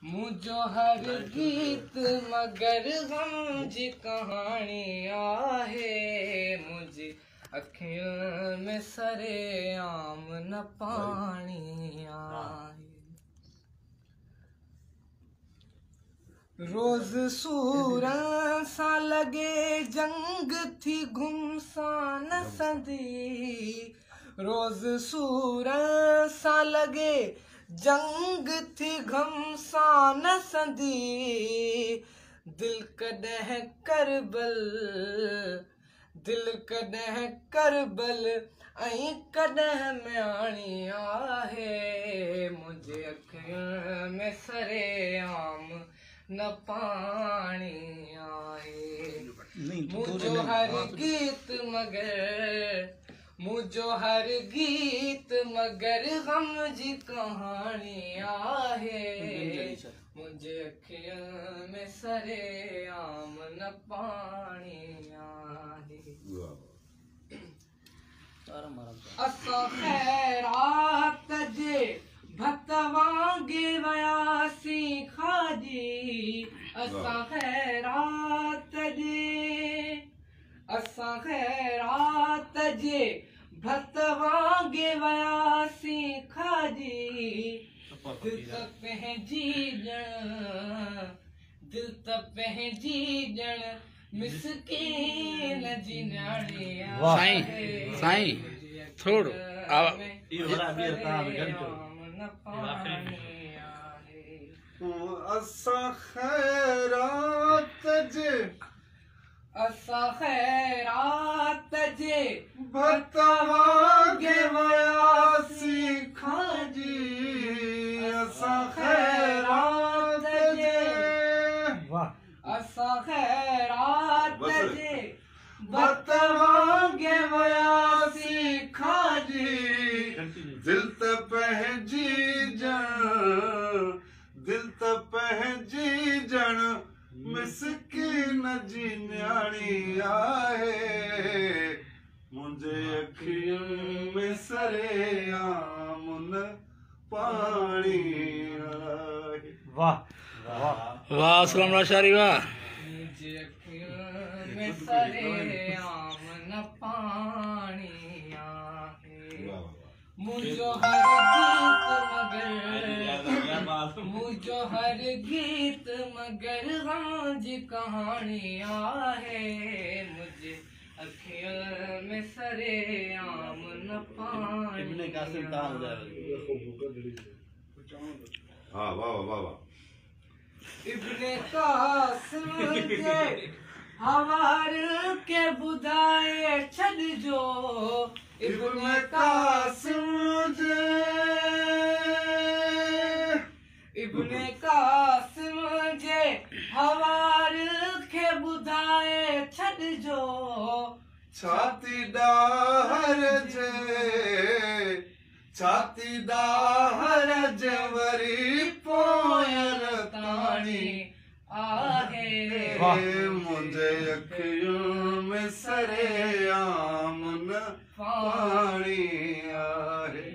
मुझो हर गीत मगर गम जी कहानी आहे। मुझे अखियों में सरे आम न पानी आहे। रोज सूरन सा लगे जंग थी घुमसान संदी। रोज सूरन सा लगे जंग थी घमसान संदी। दिल कॾह करबल दिल कॾह करबल ऐं कॾह म्याणी आहे। मुझे अखियुनि में सरे आम न पाणी आहे। मुझो हर गीत मगर मुझो हर गीत मगर गम जी कहानी आहे। मुझे अखियों में सरे आम न पानी आहे। असां खैरात जे भत वांगे वयासीं खाजी। असां खैरात जे भत वांगे वयासीं खाजी। दिल त पंहिंजी ॼण मिसकीन जी न्याणी आहे। साईं थोड़ो असां खैरात जे भत वांगे वयासीं खाजी। असां खैरात जे भत वांगे वयासीं खाजी। दिल त पंहिंजी ॼण मिसकीन जी न्याणी आहे। मुंहिंजे अखियुनि में सरे आम न पाणी आहे। वाह वाह असलम शारी वाह। मुझे अखियों में सरे आम न पानी आहे। मुझो हर गीत मगर गम जी कहानी आहे। मुझे अखियों में सरे आम न पानी। हाँ वाह वाह वाह। इब्ने कासिम जे हवार के बुधाए छॾिजो। इब्ने कासिम जे हवार के बुधाए छॾिजो। छाती डाहर जे वरी पोयर ताणी आहे। मुंहिंजे अखियों में सरे आम न पाणी आहे।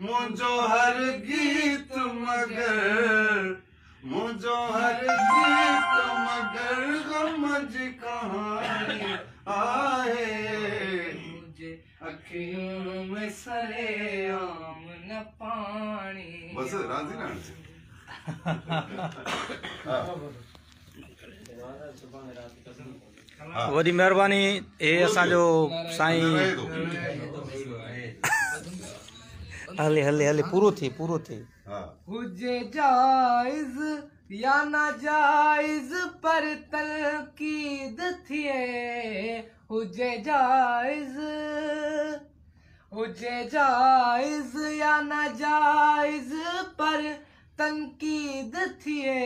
मुंहिंजो हर गीत मगर गम जी कहानी आहे। मुझे अखियों में सरे आम न पानी। बस राजी ना वॾी महिरबानी। हे असांजो साईं हले हले हले पूरो थिए। हुजे जाइज़ या नाजाइज़ पर तनकीद थिए। हुजे जाइज़ या नाजाइज़ पर तनकीद थिए।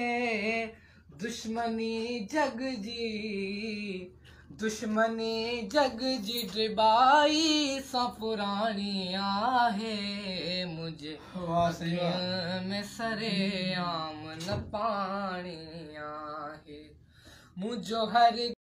दुश्मनी जग जी ड्रिबाई सां पुराणी आहे। मुझे अखियों में सरे आम न पाणी आहे। मुझो हर